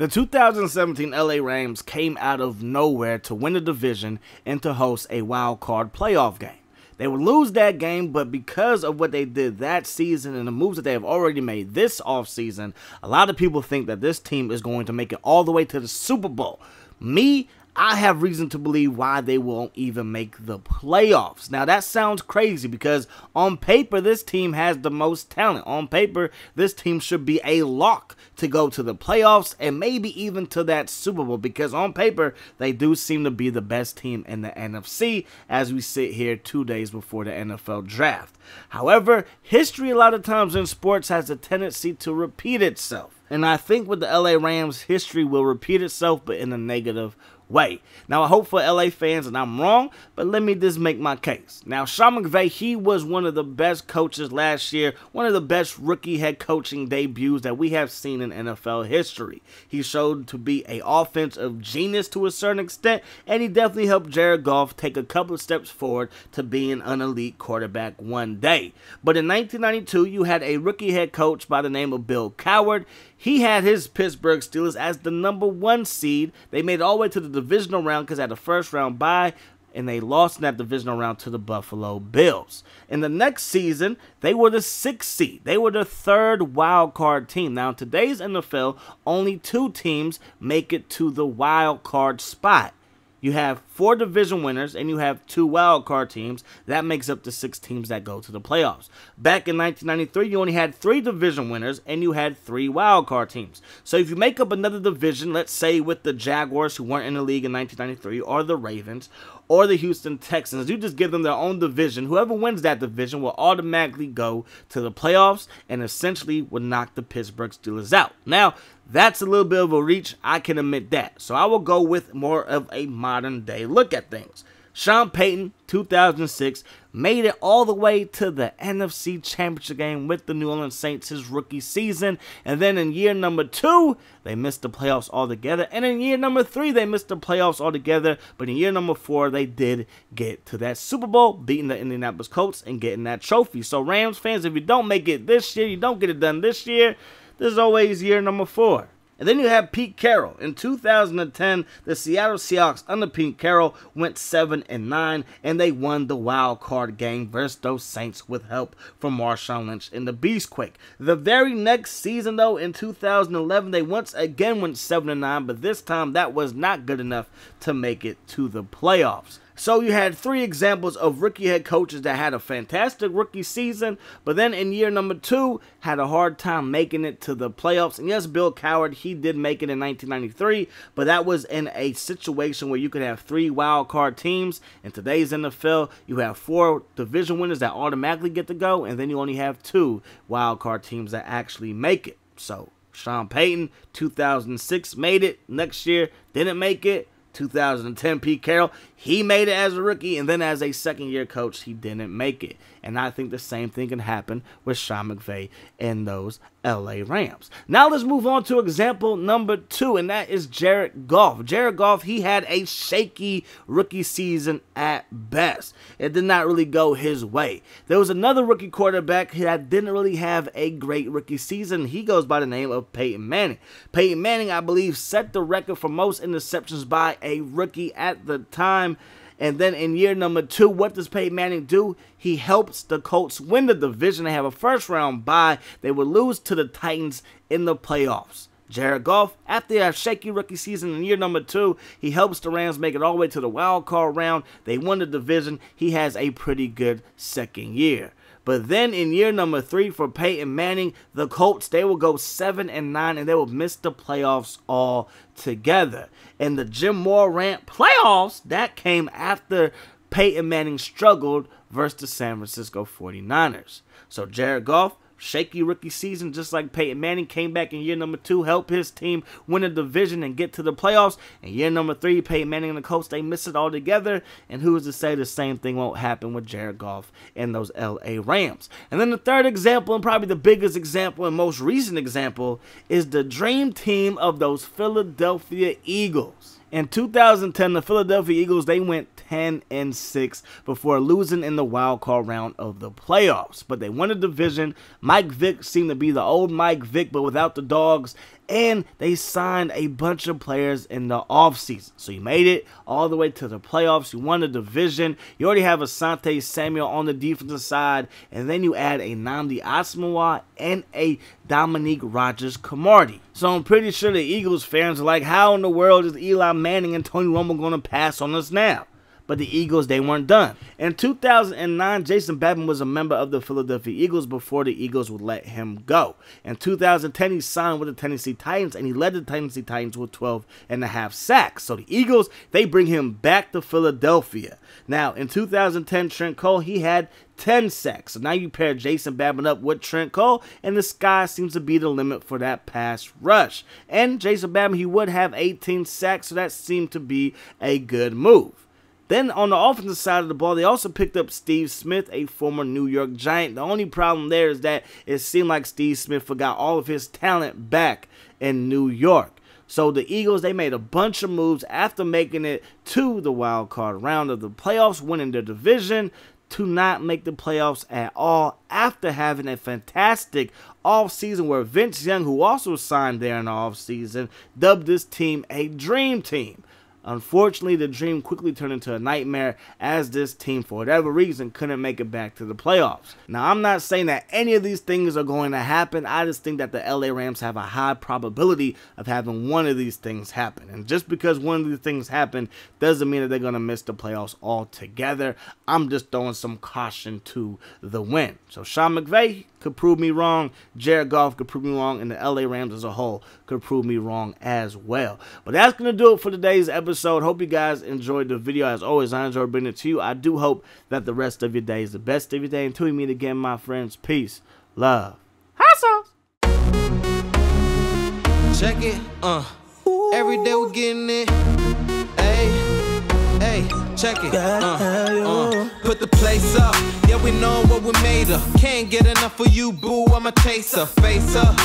The 2017 LA Rams came out of nowhere to win the division and to host a wild card playoff game. They would lose that game, but because of what they did that season and the moves that they have already made this offseason, a lot of people think that this team is going to make it all the way to the Super Bowl. I have reason to believe why they won't even make the playoffs. Now, that sounds crazy because on paper, this team has the most talent. On paper, this team should be a lock to go to the playoffs and maybe even to that Super Bowl because on paper, they do seem to be the best team in the NFC as we sit here 2 days before the NFL draft. However, history a lot of times in sports has a tendency to repeat itself. And I think with the LA Rams, history will repeat itself, but in a negative way. Now, I hope for LA fans that I'm wrong, but let me just make my case. Now, Sean McVay, he was one of the best coaches last year, one of the best rookie head coaching debuts that we have seen in NFL history. He showed to be an offensive genius to a certain extent, and he definitely helped Jared Goff take a couple of steps forward to being an elite quarterback one day. But in 1992, you had a rookie head coach by the name of Bill Cowher. He had his Pittsburgh Steelers as the #1 seed. They made it all the way to the divisional round because they had a first-round bye, and they lost in that divisional round to the Buffalo Bills. In the next season, they were the 6th seed. They were the 3rd wild card team. Now, in today's NFL, only 2 teams make it to the wild card spot. You have 4 division winners and you have 2 wild card teams. That makes up the 6 teams that go to the playoffs. Back in 1993, you only had 3 division winners and you had 3 wild card teams. So if you make up another division, let's say with the Jaguars who weren't in the league in 1993, or the Ravens, or the Houston Texans, you just give them their own division. Whoever wins that division will automatically go to the playoffs and essentially will knock the Pittsburgh Steelers out. Now, that's a little bit of a reach, I can admit that. So I will go with more of a modern day look at things. Sean Payton, 2006, made it all the way to the NFC Championship game with the New Orleans Saints his rookie season. And then in year number 2, they missed the playoffs altogether. And in year number 3, they missed the playoffs altogether. But in year number 4, they did get to that Super Bowl, beating the Indianapolis Colts and getting that trophy. So Rams fans, if you don't make it this year, you don't get it done this year, there's always year number 4. And then you have Pete Carroll. In 2010, the Seattle Seahawks under Pete Carroll went 7-9, and they won the wild card game versus those Saints with help from Marshawn Lynch in the Beastquake. The very next season, though, in 2011, they once again went 7-9, but this time that was not good enough to make it to the playoffs. So you had 3 examples of rookie head coaches that had a fantastic rookie season, but then in year number 2, had a hard time making it to the playoffs. And yes, Bill Cowher, he did make it in 1993, but that was in a situation where you could have 3 wild card teams. In today's NFL, you have 4 division winners that automatically get to go, and then you only have 2 wild card teams that actually make it. So Sean Payton, 2006, made it. Next year, didn't make it. 2010, Pete Carroll, he made it as a rookie, and then as a second-year coach, he didn't make it. And I think the same thing can happen with Sean McVay and those LA Rams. Now let's move on to example number 2, and that is Jared Goff. Jared Goff, he had a shaky rookie season at best. It did not really go his way. There was another rookie quarterback that didn't really have a great rookie season. He goes by the name of Peyton Manning. Peyton Manning, I believe, set the record for most interceptions by a rookie at the time. And then in year number 2, what does Peyton Manning do? He helps the Colts win the division. They have a first-round bye. They will lose to the Titans in the playoffs. Jared Goff, after a shaky rookie season in year number 2, he helps the Rams make it all the way to the wild card round. They won the division. He has a pretty good second year. But then in year number 3 for Peyton Manning, the Colts, they will go 7-9 and they will miss the playoffs altogether. And the Jim Morant playoffs, that came after Peyton Manning struggled versus the San Francisco 49ers. So Jared Goff, shaky rookie season, just like Peyton Manning, came back in year number 2, helped his team win a division and get to the playoffs. In year number 3, Peyton Manning and the Colts, they miss it all together. And who's to say the same thing won't happen with Jared Goff and those LA Rams? And then the third example, and probably the biggest example and most recent example, is the dream team of those Philadelphia Eagles. In 2010, the Philadelphia Eagles, they went 10-6 before losing in the wild card round of the playoffs. But they won the division. Mike Vick seemed to be the old Mike Vick, but without the dogs. and they signed a bunch of players in the offseason. So you made it all the way to the playoffs. You won the division. You already have Asante Samuel on the defensive side, and then you add a Nnamdi Asomugha and a Dominique Rodgers-Cromartie. So I'm pretty sure the Eagles fans are like, how in the world is Eli Manning and Tony Romo going to pass on us now? But the Eagles, they weren't done. In 2009, Jason Babin was a member of the Philadelphia Eagles before the Eagles would let him go. In 2010, he signed with the Tennessee Titans, and he led the Tennessee Titans with 12.5 sacks. So the Eagles, they bring him back to Philadelphia. Now, in 2010, Trent Cole, he had 10 sacks. So now you pair Jason Babin up with Trent Cole, and the sky seems to be the limit for that pass rush. And Jason Babin, he would have 18 sacks, so that seemed to be a good move. Then on the offensive side of the ball, they also picked up Steve Smith, a former New York Giant. The only problem there is that it seemed like Steve Smith forgot all of his talent back in New York. So the Eagles, they made a bunch of moves after making it to the wild card round of the playoffs, winning their division, to not make the playoffs at all after having a fantastic offseason where Vince Young, who also signed there in the offseason, dubbed this team a dream team. Unfortunately, the dream quickly turned into a nightmare as this team, for whatever reason, couldn't make it back to the playoffs. Now, I'm not saying that any of these things are going to happen. I just think that the LA Rams have a high probability of having one of these things happen. And just because one of these things happen doesn't mean that they're going to miss the playoffs altogether. I'm just throwing some caution to the wind. So Sean McVay could prove me wrong. Jared Goff could prove me wrong. And the LA Rams as a whole could prove me wrong as well. But that's going to do it for today's episode. Hope you guys enjoyed the video. As always, I enjoyed bringing it to you. I do hope that the rest of your day is the best of your day. Until we meet again, my friends, peace, love, hot sauce. Check it, every day we're getting it. Hey, check it, put the place up. Yeah, we know what we made of. Can't get enough of you, boo. I'm a chaser, face up.